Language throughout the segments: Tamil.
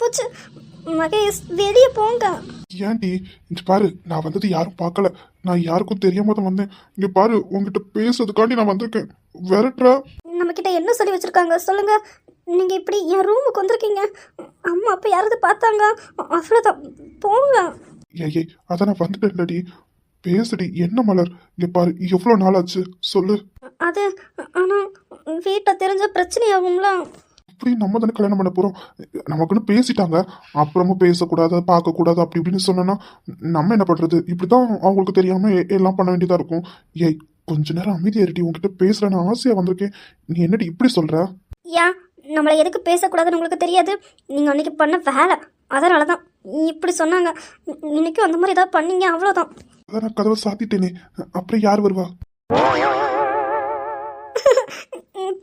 போச்சு. மகேஷ் வெளியே போங்க. ஏன்டி இங்க பாரு, நான் வந்தது யாரும் பார்க்கல, நான் யாருக்கும் தெரியாம தான் வந்தேன். இங்க பாரு, உங்ககிட்ட பேசுறதுக்காண்டி நான் வந்திருக்கேன். விரட்டுற? நம்ம கிட்ட என்ன சொல்லி வச்சிருக்காங்க சொல்லுங்க. நீங்க இப்படி என் ரூமுக்கு வந்திருக்கீங்க. அம்மா அப்பா யாராவது பார்த்தாங்க அவ்வளோதான். போங்க. ஏய் அதான் நான் வந்துட்டேன்டி. பேசுடி. என்ன மலர், இங்க பாரு, எவ்வளவு நாள் ஆச்சு சொல்லு. அது ஆனா வீட்டில் தெரிஞ்ச பிரச்சனை ஆகும்ல. அப்படி நம்ம தானே கல்யாணம் பண்ண போறோம். நமக்குன்னு பேசிட்டாங்க, அப்புறமும் பேசக்கூடாது பார்க்கக்கூடாது அப்படி இப்படின்னு சொன்னா நம்ம என்ன பண்றது? இப்படிதான் அவங்களுக்கு தெரியாம எல்லாம் பண்ண வேண்டியதா இருக்கும். ஏய் கொஞ்ச நேரம் அமைதியா இருடி, உங்ககிட்ட பேசுறேன்னு ஆசையா வந்திருக்கேன். நீ என்னடி இப்படி சொல்ற? ஏன் நம்மளை எதுக்கு பேசக்கூடாதுன்னு உங்களுக்கு தெரியாது? நீங்கள் அன்னைக்கு பண்ண வேலை அதனால தான் இப்படி சொன்னாங்க. இன்னைக்கும் அந்த மாதிரி ஏதாவது பண்ணீங்க அவ்வளோதான். அதான் நான் கதவை சாத்திட்டேனே, அப்புறம் யார் வருவா?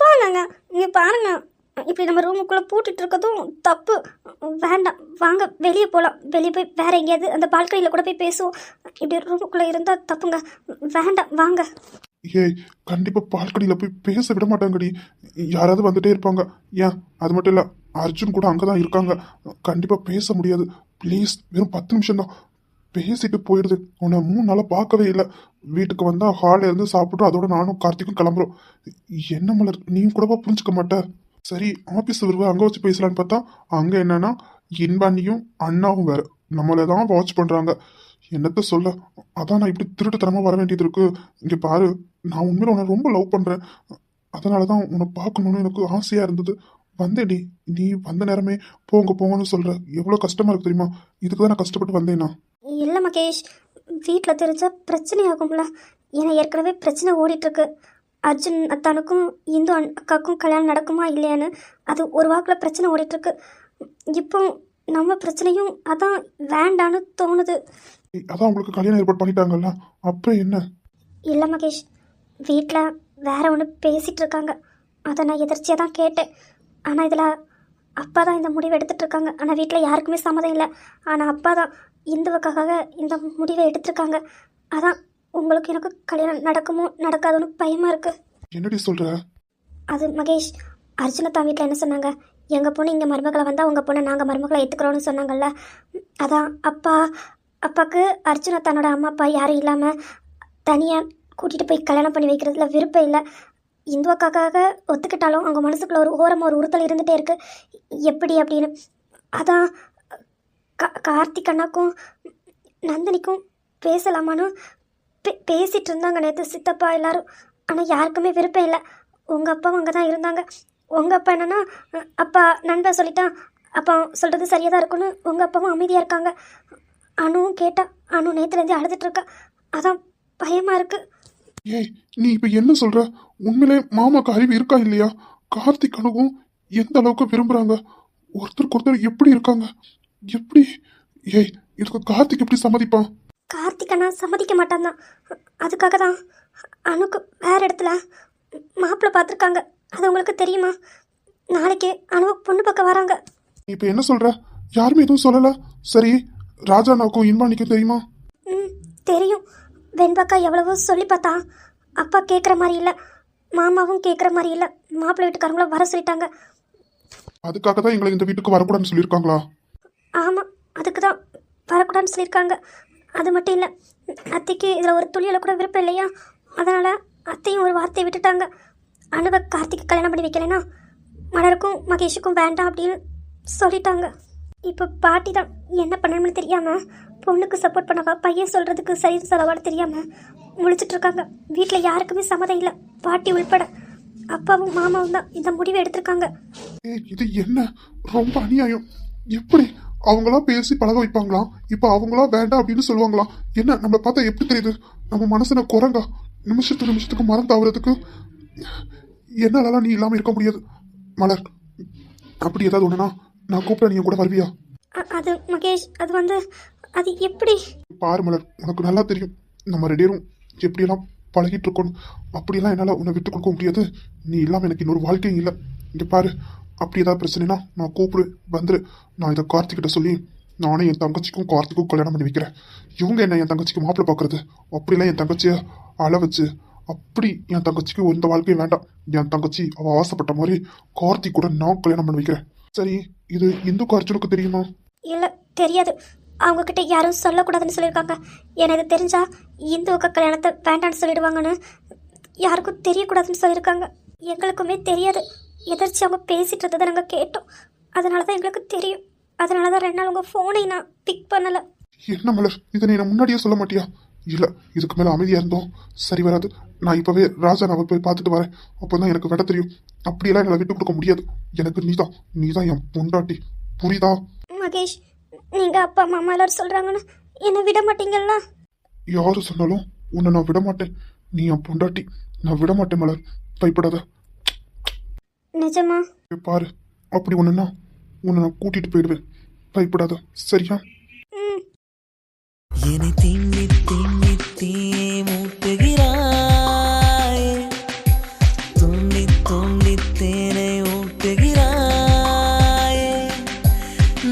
பாருங்க, இங்கே பாருங்க, இப்படி நம்ம ரூமுக்குள்ளே பூட்டிட்டு இருக்கதும் தப்பு. வேண்டாம், வாங்க வெளியே போகலாம். வெளியே போய் வேற எங்கேயாவது அந்த பால்கனியில் கூட போய் பேசுவோம். இப்படி ரூமுக்குள்ளே இருந்தால் தப்புங்க. வேண்டாம், வாங்க. ஏய் கண்டிப்பா பால்கடியில போய் பேச விட மாட்டாங்கடி, யாராவது வந்துட்டே இருப்பாங்க. ஏன் அது மட்டும் இல்ல, அர்ஜுன் கூட அங்கதான் இருக்காங்க. கண்டிப்பா பேச முடியாது. ப்ளீஸ், வெறும் 10 நிமிஷம் தான், பேசிட்டு போயிடுது. உன்னை 3 நாளா பார்க்கவே இல்லை. வீட்டுக்கு வந்தா ஹாலில் இருந்து சாப்பிட்டு அதோட நானும் கார்த்திக்கும் கிளம்புறோம். என்ன மலர், நீ கூடவா புரிஞ்சுக்க மாட்ட? சரி ஆபீஸ் வருவா, அங்க வச்சு பேசலான்னு பார்த்தா அங்க என்னன்னா இன்பாண்டியும் அண்ணாவும் வேற நம்மளை தான் வாட்ச் பண்றாங்க. என்னத்த சொல்ல, அதான் நான் இப்படி திருட்டுத்தனமா வர வேண்டியது இருக்கு. இங்க பாரு, நான் உண்மையில உன்னை ரொம்ப லவ் பண்றேன். அதனாலதான் உன்னை பார்க்கணும்னு எனக்கு ஆசையா இருந்தது. வந்தேடி, நீ வந்த நேரமே போங்க போங்கன்னு சொல்ற. எவ்வளவு கஷ்டமா இருக்கு தெரியுமா? இதுக்கு தான் நான் கஷ்டப்பட்டு வந்தேனா? இல்லை மகேஷ், வீட்டில் தெரிஞ்சா பிரச்சனை ஆகும்ல. ஏன்னா ஏற்கனவே பிரச்சனை ஓடிட்டுருக்கு. அர்ஜுன் அத்தானுக்கும் இந்து அக்காவுக்கும் கல்யாணம் நடக்குமா இல்லையான்னு அது ஒரு வாக்கில் பிரச்சனை ஓடிட்டுருக்கு. இப்போ நம்ம பிரச்சனையும் அதான் வேண்டான்னு தோணுது. அதான் உங்களுக்கு கல்யாணம் ஏற்பாடு பண்ணிட்டாங்கல்ல, அப்புறம் என்ன? இல்லை மகேஷ், வீட்டில் வேற ஒன்று பேசிகிட்டு இருக்காங்க. அதை நான் எதிர்ச்சியாக தான் கேட்டேன். ஆனால் இதில் அப்பா தான் இந்த முடிவை எடுத்துகிட்டு இருக்காங்க. ஆனால் வீட்டில் யாருக்குமே சம்மதம் இல்லை. ஆனால் அப்பா தான் இந்துவுக்காக இந்த முடிவை எடுத்திருக்காங்க. அதான் உங்களுக்கு எனக்கு கல்யாணம் நடக்குமோ நடக்காதுன்னு பயமாக இருக்குது. என்னடி சொல்ற? அது மகேஷ், அர்ஜுனத்தா வீட்டில் என்ன சொன்னாங்க, எங்கள் பொண்ணு இங்கே மருமகளை வந்தால் உங்கள் பொண்ணை நாங்கள் மருமகளை ஏற்றுக்கிறோன்னு சொன்னாங்கல்ல. அதான் அப்பாவுக்கு அர்ஜுனா தன்னோட அம்மா அப்பா யாரும் இல்லாமல் தனியாக கூட்டிகிட்டு போய் கல்யாணம் பண்ணி வைக்கிறதுல விருப்பம் இல்லை. இந்துவுக்காக ஒத்துக்கிட்டாலும் அவங்க மனசுக்குள்ள ஒரு ஓரமாக ஒரு உறுத்தல் இருந்துகிட்டே இருக்குது. எப்படி அப்படின்னு அதான் கார்த்திக் அண்ணாக்கும் நந்தினிக்கும் பேசலாமான்னு பேசிகிட்டு இருந்தாங்க நேற்று சித்தப்பா எல்லாரும். ஆனால் யாருக்குமே விருப்பம் இல்லை. உங்கள் அப்பாவும் அங்கே தான் இருந்தாங்க. உங்கள் அப்பா என்னென்னா, அப்பா நண்பன் சொல்லிட்டான், அப்பா சொல்கிறது சரியாக தான் இருக்குன்னு உங்கள் அப்பாவும் அமைதியாக இருக்காங்க. அணுவும் கேட்டா, அணு நேற்றுலேருந்து அழுதுட்டுருக்கா. அதான் பயமாக இருக்குது. ஏய் நீ இப்ப என்ன சொல்ற? உண்மையிலே மாமாக்கு அறிவு இருக்கா இல்லையா? கார்த்திக் அனுவும் எந்த அளவுக்கு விரும்புறாங்க, ஒருத்தருக்கு ஒருத்தர் எப்படி இருக்காங்க, எப்படி? ஏய் இதுக்கு கார்த்திக் எப்படி சம்மதிப்பான்? கார்த்திக் அண்ணா சம்மதிக்க மாட்டான் தான். அதுக்காக தான் அணுக்கு வேற இடத்துல மாப்பிள்ளை பார்த்துருக்காங்க. அது உங்களுக்கு தெரியுமா? நாளைக்கு அணுவை பொண்ணு பார்க்க வராங்க. இப்ப என்ன சொல்ற? யாருமே எதுவும் சொல்லல. சரி, ராஜானாவுக்கும் இன்பானிக்கும் தெரியுமா? தெரியும். வெண்பாக்கா எவ்வளவோ சொல்லி பார்த்தா அப்பா கேட்குற மாதிரி இல்லை, மாமாவும் கேட்குற மாதிரி இல்லை. மாப்பிள்ளை வீட்டுக்காரங்கள வர சொல்லிட்டாங்க. அதுக்காக தான் எங்களை இந்த வீட்டுக்கு வரக்கூடாதுன்னு சொல்லியிருக்காங்களா? ஆமாம், அதுக்கு தான் வரக்கூடாதுன்னு சொல்லியிருக்காங்க. அது மட்டும் இல்லை, அத்தைக்கு இதில் ஒரு துளியில் கூட விருப்பம் இல்லையா? அதனால் அத்தையும் ஒரு வார்த்தையை விட்டுட்டாங்க. அணுவை கார்த்திக்கு கல்யாணம் பண்ணி வைக்கலைன்னா மலருக்கும் மகேஷுக்கும் வேண்டாம் அப்படின்னு சொல்லிட்டாங்க. இப்போ பாட்டி தான் என்ன பண்ணணும்னு தெரியாமல் பொண்ணுக்கு சப்போர்ட் பண்ணவா பையன் சொல்கிறதுக்கு சரி செலவாடு தெரியாமல் முழிச்சிட்ருக்காங்க. வீட்டில் யாருக்குமே சம்மதம் இல்லை, பாட்டி உள்பட. அப்பாவும் மாமாவும் தான் இந்த முடிவை எடுத்திருக்காங்க. இது என்ன ரொம்ப அநியாயம். எப்படி அவங்களா பேசி பழக வைப்பாங்களாம், இப்போ அவங்களா வேண்டாம் அப்படின்னு சொல்லுவாங்களாம். என்ன நம்மளை பார்த்தா எப்படி தெரியுது? நம்ம மனசுன குரங்கா? நிமிஷத்துக்கு மரம் தாவறதுக்கு என்னாலலாம் நீ இல்லாமல் இருக்க முடியாது மலர். அப்படி ஏதாவது ஒண்ணுனா நான் கூப்பிட நீ கூட வருவியா? அது மகேஷ், அது எப்படி? பாரு மலர், உனக்கு நல்லா தெரியும் நம்ம 2 பேரும் எப்படியெல்லாம் பழகிட்டு இருக்கணும். அப்படியெல்லாம் என்னால் உன்னை விட்டு கொடுக்க முடியாது. நீ இல்லாமல் எனக்கு இன்னொரு வாழ்க்கையும் இல்லை. இங்கே பாரு, அப்படி ஏதாவது பிரச்சனைனா நான் கூப்பிடு, வந்துரு. நான் இதை கார்த்திகிட்ட சொல்லி நானே என் தங்கச்சிக்கும் கார்த்திக்கும் கல்யாணம் பண்ணி வைக்கிறேன். இவங்க என்ன என் தங்கச்சிக்கு மாப்பிள்ளை பார்க்கறது? அப்படிலாம் என் தங்கச்சியை அள வச்சு அப்படி என் தங்கச்சிக்கு எந்த வாழ்க்கையும் வேண்டாம். என் தங்கச்சி அவள் ஆசைப்பட்ட மாதிரி கார்த்திக் கூட நான் கல்யாணம் பண்ணி வைக்கிறேன். சரி, இது இந்துக்கு அர்ஜுனுக்கு தெரியுமா? இல்லை தெரியாது. அவங்கக்கிட்ட யாரும் சொல்லக்கூடாதுன்னு சொல்லியிருக்காங்க. எனக்கு தெரிஞ்சா இந்துவுக்கு கல்யாணத்தை வேண்டான்னு சொல்லிடுவாங்கன்னு யாருக்கும் தெரியக்கூடாதுன்னு சொல்லியிருக்காங்க. எங்களுக்குமே தெரியாது. எதிர்ச்சி அவங்க பேசிட்டு இருந்ததை நாங்கள் கேட்டோம். அதனால தான் எங்களுக்கு தெரியும். அதனால தான் 2 நாள் உங்கள் ஃபோனை நான் பிக் பண்ணலை. என்ன மலர், இதை நீ முன்னாடியே சொல்ல மாட்டியா? இல்லை, இதுக்கு மேலே அமைதியாக இருந்தோம் சரி வராது. நான் இப்போவே ராஜா நான் போய் பார்த்துட்டு வரேன். அப்போ தான் எனக்கு விட தெரியும். அப்படியெல்லாம் என்னால் விட்டு கொடுக்க முடியாது. எனக்கு நீதான் என் பொண்டாட்டி, புரியுதா? மகேஷ், நீங்கள் அப்பா அம்மா எல்லாரும் சொல்கிறாங்கன்னு என்னை விட மாட்டீங்களா? யாரு சொன்னாலும் உன்னை நான் விட மாட்டேன். நீ என் பொண்டாட்டி, நான் விட மாட்டேன் மலர், பயப்படாத. நிஜமா? பாரு, அப்படி ஒன்றுன்னா உன்னை நான் கூட்டிட்டு போயிடுவேன், பயப்படாத, சரியா? ம். என்னை திண்ணி திண்ணி தீயே மூட்டுகிறாய், துண்ணி துண்ணி தேனை ஊட்டுகிறாய்.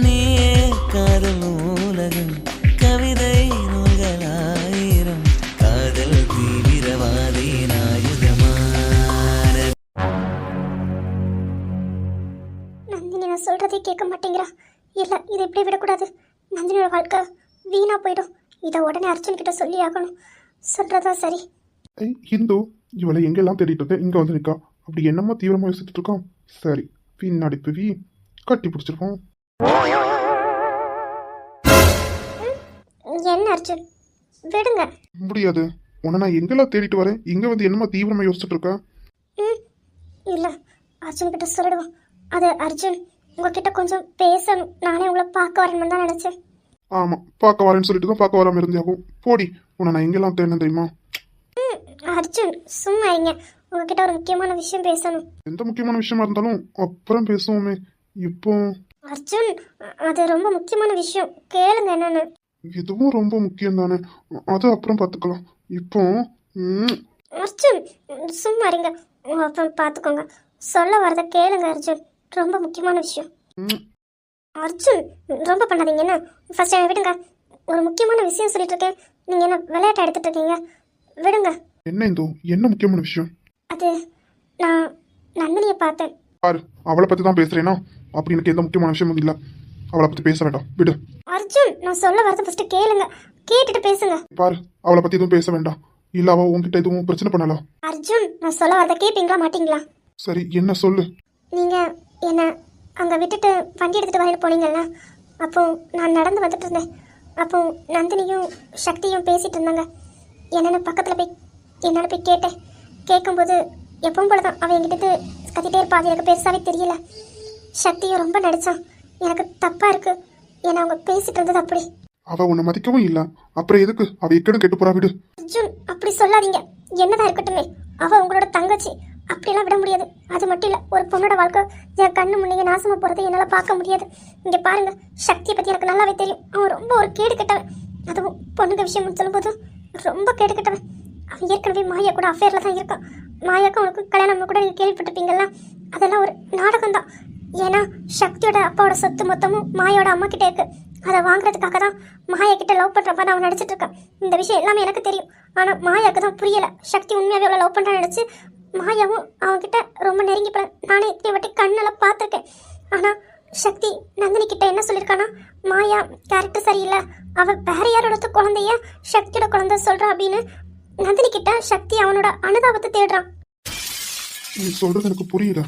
நீயே காதல் உலகம், கவிதை நூல்களாயிரம், காதல் தீவிரவாதி நாயுதமான. நந்தினி நான் சொல்கிறதே கேட்க மாட்டேங்கிறா. இல்லை, இதை இப்படி விடக்கூடாது. நந்தினியோட வாழ்க்கை வீணாக போயிடும். இதை உடனே அர்ஜுன்கிட்ட சொல்லி ஆகணும். சொல்கிறதா சரி. இந்து இவளை எங்கெல்லாம் தேடிட்டு இருக்கேன், இங்கே வந்து நிற்கா. அப்படி என்னமா தீவிரமாக யோசிச்சுட்டு இருக்கான். சரி, பின்னாடி துவி கட்டி பிடிச்சிருக்கோம். என்ன அர்ஜுன், விடுங்க. முடியாது, உன்னை நான் எங்கெல்லாம் தேடிட்டு வரேன், இங்கே வந்து என்னமா தீவிரமாக யோசிச்சுட்டு இருக்கா? இல்லை, அர்ஜுன்கிட்ட சொல்லிடுவோம். அது அர்ஜுன் உங்ககிட்ட கொஞ்சம் பேசணும். நானே உங்களை பார்க்க வரணும்னு தான் நினச்சேன். ஆமாம், பார்க்க வரேன்னு சொல்லிட்டு தான் பார்க்க வராமல் இருந்தியாகும். போடி, உன்னை நான் எங்கெல்லாம் தேடினேன் தெரியுமா? அர்ஜுன் சும்மா இருங்க. உங்ககிட்ட ஒரு முக்கியமான விஷயம் பேசணும். எந்த முக்கியமான விஷயமா இருந்தாலும் அப்புறம் பேசுவோமே. இப்போ அர்ஜுன், அது ரொம்ப முக்கியமான விஷயம், கேளுங்க என்னன்னு. இதுவும் ரொம்ப முக்கியம் தானே, அது அப்புறம் பார்த்துக்கலாம். இப்போ அர்ஜுன் சும்மா இருங்க, அப்புறம் பார்த்துக்கோங்க. சொல்ல வரதை கேளுங்க அர்ஜுன், ரொம்ப முக்கியமான விஷயம். அர்ஜுன் ரொம்ப பண்ணாதீங்க. என்ன ஃபர்ஸ்ட் விடுங்க. ஒரு முக்கியமான விஷயம் சொல்லிட்டு இருக்கேன், நீங்கள் என்ன விளையாட்டை எடுத்துட்டு இருக்கீங்க? விடுங்க. என்ன இந்து, என்ன முக்கியமான விஷயம்? அது நான் நந்தினியை பார்த்தேன். பாரு, அவளை பற்றி தான் பேசுகிறேன்னா அப்படி எனக்கு எந்த முக்கியமான விஷயமும் இல்லை. அவளை பற்றி பேச வேண்டாம், விடு. அர்ஜுன் நான் சொல்ல வரதை ஃபர்ஸ்ட் கேளுங்க, கேட்டுட்டு பேசுங்க. பாரு, அவளை பற்றி எதுவும் பேச வேண்டாம். இல்லை, அவள் உங்ககிட்ட எதுவும் பிரச்சனை பண்ணலாம். அர்ஜுன் நான் சொல்ல வரதை கேட்பீங்களா மாட்டீங்களா? சரி, என்ன சொல்லு. நீங்கள் என்ன அங்கே விட்டுட்டு வண்டி எடுத்துகிட்டு வரையில் போனீங்கல்ல, அப்போ நான் நடந்து வந்துட்டு இருந்தேன். அப்போ நந்தினியும் சக்தியும் பேசிகிட்டு இருந்தாங்க. என்னென்ன பக்கத்தில் போய் என்னால் போய் கேட்டேன். கேட்கும்போது எப்பவும் போல தான் அவன் என்கிட்ட கத்திட்டே இருப்பா. அது எனக்கு பெருசாகவே தெரியல. சக்தியும் ரொம்ப நடித்தான். எனக்கு தப்பாக இருக்குது. ஏன்னா அவங்க பேசிகிட்டு இருந்தது அப்படி. அவள் உன்னை மதிக்கவும் இல்லை, அப்புறம் எதுக்கு அவள் எக்கடும் கெட்டு போறா, விடு. அர்ஜுன் அப்படி சொல்லாதீங்க. என்னதான் இருக்கட்டுமே, அவள் உங்களோட தங்கச்சி. அப்படியெல்லாம் விட முடியாது. அது மட்டும் இல்லை, ஒரு பொண்ணோட வாழ்க்கை என் கண்ணு முன்னே நாசமாக போகிறத என்னால் பார்க்க முடியாது. இங்கே பாருங்கள், சக்தியை பற்றி எனக்கு நல்லாவே தெரியும். அவன் ரொம்ப ஒரு கேடு கட்டவன். அதுவும் பொண்ணுங்க விஷயம் சொல்லும்போது ரொம்ப கேடு கட்டவன். அவன் ஏற்கனவே மாயா கூட அஃபேரில் தான் இருக்கான். மாயாவுக்கு அவனுக்கு கல்யாணம் கூட நீங்கள் கேள்விப்பட்டிருப்பீங்களா? அதெல்லாம் ஒரு நாடகம் தான். ஏன்னா சக்தியோட அப்பாவோட சொத்து மொத்தமும் மாயோட அம்மா கிட்டே இருக்கு. அதை வாங்குறதுக்காக தான் மாயா கிட்ட லவ் பண்ணுறப்ப அவன் நடிச்சிட்டு இருக்கான். இந்த விஷயம் எல்லாமே எனக்கு தெரியும். ஆனால் மாயாவுக்கு தான் புரியலை. சக்தி உண்மையாகவே அவ்வளோ லவ் பண்ணுறான்னு நினச்சி மாயாவும் அவன்கிட்ட ரொம்ப நெருங்கி போல. நானே இத்தனை வாட்டி கண்ணெல்லாம் பார்த்துருக்கேன். ஆனால் சக்தி நந்தினி கிட்ட என்ன சொல்லியிருக்கானா, மாயா கேரக்டர் சரியில்லை, அவள் வேற யாரோட குழந்தைய சக்தியோட குழந்தை சொல்கிறா அப்படின்னு நந்தினி கிட்ட சக்தி அவனோட அனுதாபத்தை தேடுறான். நீ சொல்றது எனக்கு புரியல.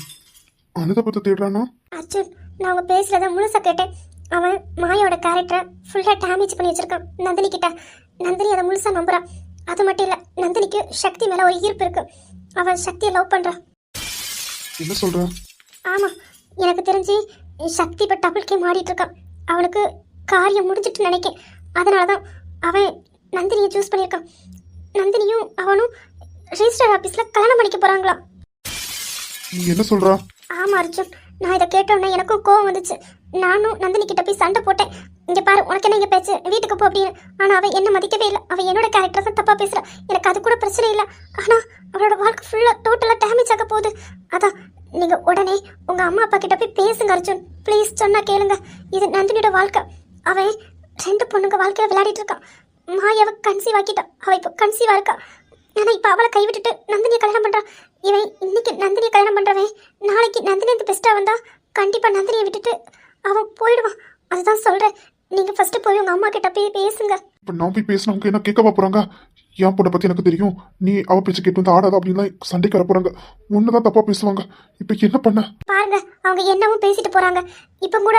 அனுதாபத்தை தேடுறானா? அர்ஜுன் நான் அவங்க பேசுகிறத முழுசாக கேட்டேன். அவன் மாயோட கேரக்டரை ஃபுல்லாக டேமேஜ் பண்ணி வச்சிருக்கான் நந்தினி கிட்ட. நந்தினி அதை முழுசாக நம்புறான். அது மட்டும் இல்லை, நந்தினிக்கு சக்தி மேலே ஒரு ஈர்ப்பு இருக்கு. அவன் சக்தியை லவ் பண்ணுறான். என்ன சொல்ற? ஆமாம், எனக்கு தெரிஞ்சு சக்தி இப்போ டபுள் கேம் ஆடிட்டு இருக்கான். அவனுக்கு காரியம் முடிஞ்சிட்டு நினைக்கேன். அதனால தான் அவன் நந்தினியை சூஸ் பண்ணியிருக்கான். நந்தினியும் அவனும் ரெஜிஸ்டர் ஆஃபீஸில் கல்யாணம் பண்ணிக்க போகிறாங்களாம். நீ என்ன சொல்ற? ஆமாம் அர்ஜுன், நான் இதை கேட்டோன்னே எனக்கும் கோவம் வந்துச்சு. நானும் நந்தினி கிட்ட போய் சண்டை போட்டேன். இங்கே பாரு, உனக்கு என்ன இங்கே பேச்சு, வீட்டுக்கு போ அப்படின்னு. ஆனால் அவன் என்ன மதிக்கவே இல்லை. அவன் என்னோட கேரக்டர் தான் தப்பாக பேசுகிறான். எனக்கு அது கூட பிரச்சனை இல்லை. ஆனால் அவளோட வாழ்க்கை ஃபுல்லாக டோட்டலாக டேமேஜ் ஆக போகுது. அதான் நீங்கள் உடனே உங்கள் அம்மா அப்பா கிட்ட போய் பேசுங்க அர்ஜுன், ப்ளீஸ். சொன்னால் கேளுங்க. இது நந்தினியோட வாழ்க்கை. அவன் 2 பொண்ணுங்க வாழ்க்கையில் விளையாடிட்டு இருக்கான். மாயாவை கன்சீவ் ஆக்கிட்டான். அவள் இப்போ கன்சீவாக இருக்கா. ஆனால் இப்போ அவளை கைவிட்டுட்டு நந்தினியை கல்யாணம் பண்ணுறான். இவன் இன்னைக்கு நந்தினியை கல்யாணம் பண்ணுறவன் நாளைக்கு நந்தினி பெஸ்ட்டாக வந்தா கண்டிப்பாக நந்தினியை விட்டுட்டு அவன் போயிடுவான். அதுதான் சொல்கிறேன். நீங்கள் ஃபஸ்ட்டு போய் உங்கள் அம்மா கிட்ட போய் பேசுங்க. இப்போ நான் போய் பேசினா அவங்க என்ன கேட்கவா போகிறாங்க? என் பொண்ணை பற்றி எனக்கு தெரியும், நீ அவ பேச்சு கேட்டு வந்து ஆடாத அப்படின்லாம் சண்டைக்கு வர போகிறாங்க. ஒன்று தான் தப்பாக பேசுவாங்க. இப்போ என்ன பண்ண? பாருங்க, அவங்க என்னவும் பேசிட்டு போகிறாங்க. இப்போ கூட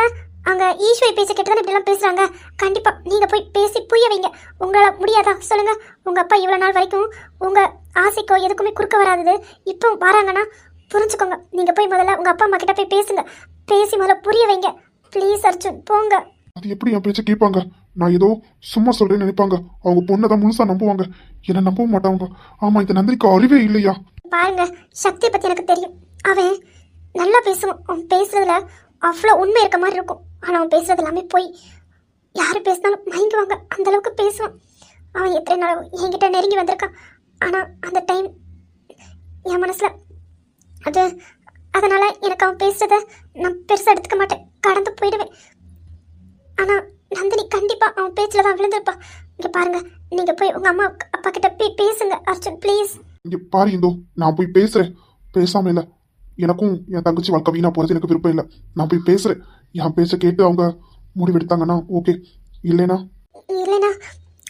அங்கே ஈஸ்வரி பேச்ச கேட்டு தான் இப்படிலாம் பேசுகிறாங்க. கண்டிப்பாக நீங்கள் போய் பேசி புரிய வைங்க. உங்களால் முடியாதா சொல்லுங்கள்? உங்கள் அப்பா இவ்வளோ நாள் வரைக்கும் உங்கள் ஆசைக்கோ எதுக்குமே குறுக்க வராதது இப்போ வராங்கன்னா புரிஞ்சுக்கோங்க. நீங்கள் போய் முதல்ல உங்கள் அப்பா அம்மா கிட்ட போய் பேசுங்க. பேசி முதல்ல புரிய வைங்க. ப்ளீஸ் அர்ஜுன், போங்க. அது எப்படி என் பேச்சை கேட்பாங்க? நான் ஏதோ சும்மா சொல்கிறேன்னு நினைப்பாங்க. அவங்க பொண்ணை தான் முழுசாக நம்புவாங்க, என்னை நம்பவும் மாட்டாங்க. ஆமாம், இந்த நந்தினிக்கு அறிவே இல்லையா? பாருங்க, சக்தியை பற்றி எனக்கு தெரியும். அவன் நல்லா பேசுவான். அவன் பேசுறதுல அவ்வளோ உண்மை இருக்க மாதிரி இருக்கும். ஆனால் அவன் பேசுறது எல்லாமே போய் யார் பேசினாலும் மயங்குவாங்க. அந்த அளவுக்கு பேசுவான். அவன் எத்தனை நாள் என்கிட்ட நெருங்கி வந்திருக்கான். ஆனால் அந்த டைம் என் மனசில் அது அதனால் எனக்கு அவன் பேசுறத நான் பெருசாக எடுத்துக்க மாட்டேன், கடந்து போயிடுவேன். ஆனால் நந்தினி கண்டிப்பாக அவன் பேச்சில் தான் விழுந்திருப்பா. இங்கே பாருங்க, நீங்கள் போய் உங்கள் அம்மா அப்பா கிட்ட போய் பேசுங்க அர்ஜுன், ப்ளீஸ். இங்கே பாரு இந்தோ, நான் போய் பேசுகிறேன். பேசாமல் இல்லை, எனக்கும் என் தங்கச்சி வாழ்க்கை வீணாக போகிறது எனக்கு விருப்பம் இல்லை. நான் போய் பேசுகிறேன். என் பேச்சை கேட்டு அவங்க முடிவெடுத்தாங்கன்னா ஓகே, இல்லைனா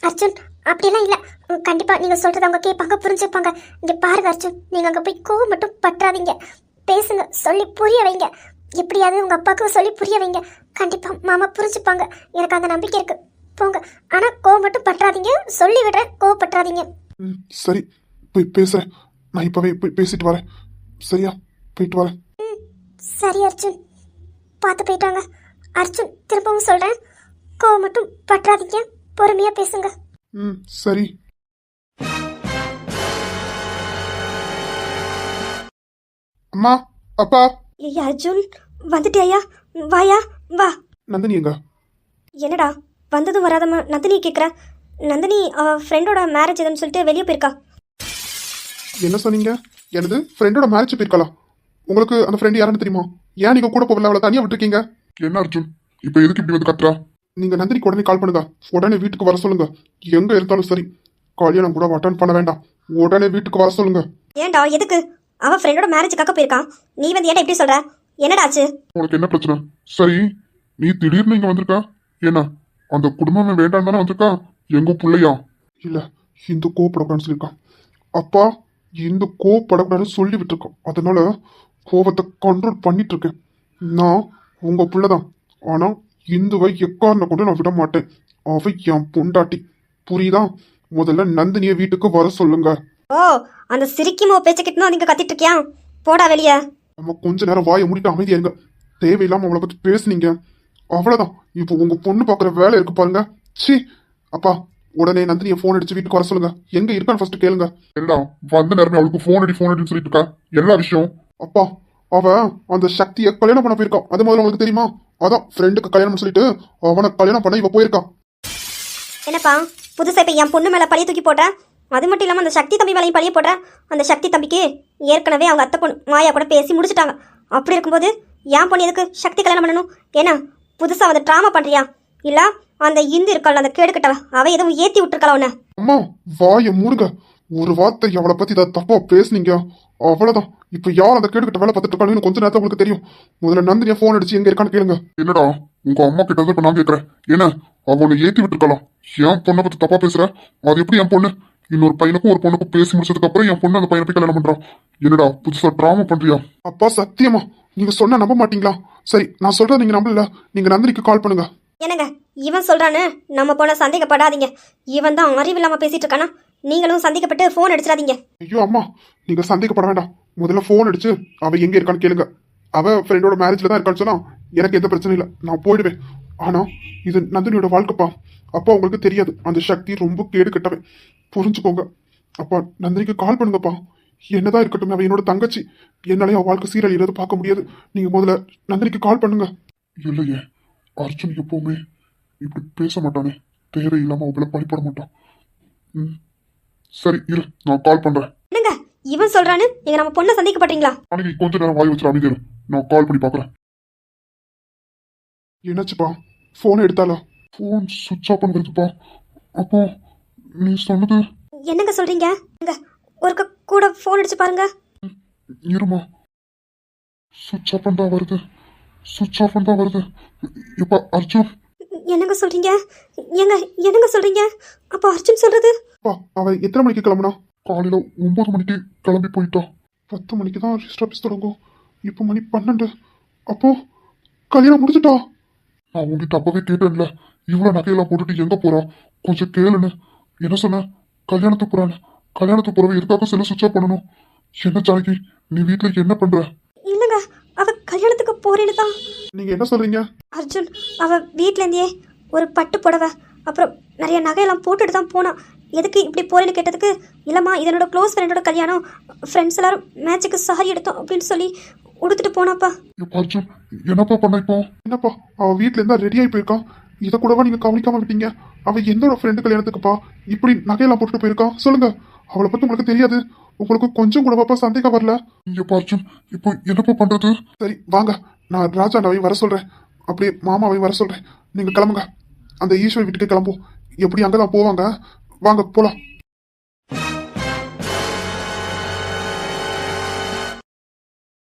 அர்ஜுன் அப்படியெல்லாம் இல்லை. கண்டிப்பாக நீங்கள் சொல்கிறத அவங்க கேட்பாங்க, புரிஞ்சுப்பாங்க. இங்கே பாருங்க அர்ஜுன், நீங்கள் அங்கே போய் கோவம் மட்டும் பற்றாதீங்க. பேசுங்க, சொல்லி புரிய வைங்க. எப்படியாவது உங்கள் அப்பாவுக்கு சொல்லி புரிய வைங்க. கண்டிப்பாக மாமா புரிஞ்சுப்பாங்க. எனக்கு அந்த நம்பிக்கை இருக்குது. போங்க. ஆனால் கோவம் மட்டும் பற்றாதீங்க. சொல்லி விடுறேன், கோவப்பற்றாதீங்க. சரி, போய் பேசுகிறேன். நான் இப்போவே போய் பேசிட்டு வரேன். சரியா? போயிட்டு வரேன். சரி அர்ஜுன், பார்த்து போயிட்டாங்க. அர்ஜுன், திரும்பவும் சொல்கிறேன், கோவம் மட்டும் பற்றாதீங்க. பொறுமையாக பேசுங்க. சரி. அம்மா, அப்பா. ஏய் அர்ஜுன், வந்துட்டியா? வாயா, வா. நந்தினி எங்க? என்னடா வந்ததும் வராதம்மா நந்தினி கேட்குற? நந்தினி அவள் ஃப்ரெண்டோட மேரேஜ் எதுன்னு சொல்லிட்டு வெளியே போயிருக்கா. என்ன சொன்னீங்க? எனது ஃப்ரெண்டோட மேரேஜ் போயிருக்கலாம். உங்களுக்கு அந்த ஃப்ரெண்டு யாருன்னு தெரியுமா? ஏன் நீங்க கூட போகல, அவளை தனியாக விட்டுருக்கீங்க? என்ன அர்ஜுன், இப்போ எதுக்கு இப்படி வந்து கத்துறா? நீங்க நந்தினிக்கு உடனே கால் பண்ணுங்க. உடனே வீட்டுக்கு வர சொல்லுங்க. எங்க இருந்தாலும் சரி, கல்யாணம் கூட அட்டன் பண்ண வேண்டாம். உடனே வீட்டுக்கு வர சொல்லுங்க. ஏன்டா, எதுக்கு? அவன் ஃப்ரெண்டோட மேரேஜுக்காக போயிருக்கான். நீ வந்து ஏன்டா இப்படி சொல்ற? என்னடாச்சு? உனக்கு என்ன பிரச்சனை? சரி, நீ திடீர்னு இங்க வந்திருக்க. என்ன அந்த குடும்பமே வேண்டாம் தானே வந்திருக்கா? எங்க பிள்ளையா? இல்ல, இந்த கோவப்படக்கூடாதுன்னு சொல்லியிருக்கான். அப்பா, இந்த கோவப்படக்கூடாதுன்னு சொல்லி விட்டுருக்கோம். அதனால கோவத்தை கண்ட்ரோல் பண்ணிட்டு இருக்கேன். நான் உங்க பிள்ளைதான். ஆனா இந்துவை எக்காரனை கொண்டு நான் விட மாட்டேன். அவ என் பொண்டாட்டி, புரியுதா? முதல்ல நந்தினிய வீட்டுக்கு வர சொல்லுங்க. ஓ, அந்த சிரிக்குமோ பேச்ச கிட்டணும் நீங்க கத்திட்டு இருக்கியா? போடா வெளிய. நம்ம கொஞ்ச நேரம் வாயை மூடிட்டு அமைதியா இருங்க. தேவையில்லாம அவளை பத்தி பேசுனீங்க, அவ்வளவுதான். இப்போ உங்க பொண்ணு பாக்குற வேலை இருக்கு பாருங்க. சி, அப்பா, உடனே நந்தினியை போன் அடிச்சு வீட்டுக்கு வர சொல்லுங்க. எங்க இருக்கான்னு ஃபர்ஸ்ட் கேளுங்க. எல்லாம் வந்த நேரமே அவளுக்கு போன் அடின்னு சொல்லிட்டு இருக்கா. எல்லா விஷயம் அப்பா, அவ அந்த சக்தியை கல்யாணம் பண்ண போயிருக்கான். அது முதல்ல உங்களுக்கு தெரியுமா? அதான் ஃப்ரெண்டுக்கு கல்யாணம் சொல்லிட்டு அவனை கல்யாணம் பண்ண இவ போயிருக்கான். என்னப்பா புதுசா இப்ப என் பொண்ணு மேல பழிய தூக்கி போட்ட? அது மட்டும் இல்லாம அந்த சக்தி தம்பி மேலையும் பழிய போட்ட. அந்த சக்தி தம்பிக்கு ஏற்கனவே அவங்க அத்தை பொண்ணு மாயா கூட பேசி முடிச்சுட்டாங்க. அப்படி இருக்கும்போது என் பொண்ணு எதுக்கு சக்தி கல்யாணம் பண்ணணும்? ஏன்னா புதுசா வந்து ட்ராமா பண்றியா? இல்ல அந்த இந்து இருக்காள், அந்த கேடுக்கிட்டவ, அவ எதுவும் ஏத்தி விட்டுருக்கா உன்ன? அம்மா, வாயை மூடுங்க. ஒரு வார்த்தை அவளை பத்தி இதை தப்பா பேசுனீங்க, அவ்வளவுதான். இப்ப யார் அந்த கேடுகிட்ட வேலை பார்த்துட்டு இருக்காங்க கொஞ்ச நேரத்தை உங்களுக்கு தெரியும். முதல்ல நந்தினியா போன் அடிச்சு எங்க இருக்கான்னு கேளுங்க. என்னடா, உங்க அம்மா கிட்ட இப்ப நான் கேட்கறேன். என்ன அவனை ஏத்தி விட்டுருக்கலாம்? என் பொண்ணை பத்தி தப்பா பேசுற? அது எப்படி என் பொண்ணு? இன்னொரு பையனுக்கும் ஒரு பொண்ணுக்கும் பேசி முடிச்சதுக்கு அப்புறம் என் பொண்ணு அந்த பையனை போய் கல்யாணம் பண்றான். என்னடா புதுசா டிராமா பண்றியா? அப்பா சத்தியமா நீங்க சொன்னா நம்ப மாட்டீங்களா? சரி, நான் சொல்றேன், நீங்க நம்பல. நீங்க நந்தினிக்கு கால் பண்ணுங்க. என்னங்க இவன் சொல்றானு நம்ம போன சந்தேகப்படாதீங்க. இவன் தான் அறிவில்லாம பேசிட்டு இருக்கானா? நீங்களும் சந்தேகப்பட்டு போன் அடிச்சிடாதீங்க. ஐயோ அம்மா, நீங்க சந்தேகப்பட வேண்டாம். முதல்ல போன் அடிச்சு அவ எங்க இருக்கான்னு கேளுங்க. அவ ஃப்ரெண்டோட மேரேஜ்ல தான் இருக்கான்னு சொன்னா எனக்கு எந்த பிரச்சனையும் இல்லை, நான் போயிடுவேன். ஆனா இது நந்தினியோட வாழ்க்கைப்பா. அப்பா உங்களுக்கு தெரியாது, அந்த சக்தி ரொம்ப கேடு கட்டவன், புரிஞ்சுக்கோங்க. அப்பா நந்தினிக்கு கால் பண்ணுங்கப்பா. என்னதான் இருக்கட்டும், அவ என்னோட தங்கச்சி. என்னாலே அவ வாழ்க்கை சீரழியறது பார்க்க முடியாது. நீங்க முதல்ல நந்தினிக்கு கால் பண்ணுங்க. இல்லையே, அர்ஜுன் எப்பவுமே இப்படி பேச மாட்டானே. தேவையில்லாம அவளை பழிப்பட மாட்டான். சரி இரு, நான் கால் பண்றேன். என்னங்க இவன் சொல்றானு நீங்க நம்ம பொண்ணை சந்தேகப்படுறீங்களா? அன்னைக்கு கொஞ்ச நேரம் வாய் வச்சு அமைதியா இரு, நான் கால் பண்ணி பாக்குறேன். என்னாச்சுப்பா? போன் எடுத்தாலா? போன் சுவிட்ச் ஆஃப் பண்ணுறதுப்பா. அப்போ நீ சொன்னது என்னங்க சொல்றீங்க? ஒரு கூட போன் அடிச்சு பாருங்க. இருமா, சுவிட்ச் ஆஃப் தான் வருது. சுவிட்ச் ஆஃப் தான் வருது. இப்ப அர்ஜுன் என்னங்க சொல்கிறீங்க? என்னங்க சொல்கிறீங்க? அப்போ அர்ஜுன் சொல்கிறது? அப்பா, அவன் எத்தனை மணிக்கு கிளம்புனா? காலையில 9 மணிக்கு கிளம்பி போயிட்டான். 10 மணிக்கு தான் ரிஜிஸ்டர் ஆஃபீஸ் தொடங்கும். இப்போ மணி 12. அப்போ கல்யாணம் முடிச்சுட்டா? நான் உங்ககிட்ட அப்பவே கேட்டேன்ல, இவ்வளவு நகையெல்லாம் போட்டுட்டு எங்க போறான், கொஞ்சம் கேளுன்னு. என்ன சொன்ன? கல்யாணத்துக்கு போறான்னு. கல்யாணத்துக்கு போறவ எதுக்காக செல்ல சுவிட்ச் ஆஃப் பண்ணணும்? என்ன ஜானகி, நீ வீட்டுல என்ன பண்ற? இல்லைங்க, அவள் கல்யாணத்துக்கு போறேன்னு தான். நீங்க என்ன சொல்றீங்க? அர்ஜுன் அவள் வீட்டிலேருந்தே ஒரு பட்டு புடவை அப்புறம் நிறைய நகையெல்லாம் போட்டுட்டு தான் போனான். எதுக்கு இப்படி போறேன்னு கேட்டதுக்கு, இல்லைம்மா இது என்னோட க்ளோஸ் ஃப்ரெண்டோட கல்யாணம், ஃப்ரெண்ட்ஸ் எல்லாரும் மேட்சுக்கு சாரி எடுத்தோம் அப்படின்னு சொல்லி உடுத்துட்டு போனாப்பா. எப்பா அர்ஜுன், என்னப்பா பண்ண இப்போ? என்னப்பா, அவ வீட்டுல இருந்தா ரெடி ஆகி போயிருக்கான். இதை கூடவா நீங்க கவனிக்காம விட்டீங்க? அவ என்னோட ஃப்ரெண்டு கல்யாணத்துக்குப்பா இப்படி நகையெல்லாம் போட்டுட்டு போயிருக்கான். சொல்லுங்க, அவளை பத்தி உங்களுக்கு தெரியாது? உங்களுக்கு கொஞ்சம் கூடவாப்பா சந்தேகம் வரல? எப்பா அர்ஜுன், இப்போ என்னப்பா பண்றது? சரி வாங்க, நான் ராஜா அண்ணாவையும் வர சொல்றேன், அப்படியே மாமாவையும் வர சொல்றேன். நீங்க கிளம்புங்க, அந்த ஈஸ்வரி வீட்டுக்கு கிளம்பும். எப்படி அங்கதான் போவாங்க. வாங்க போலாம்.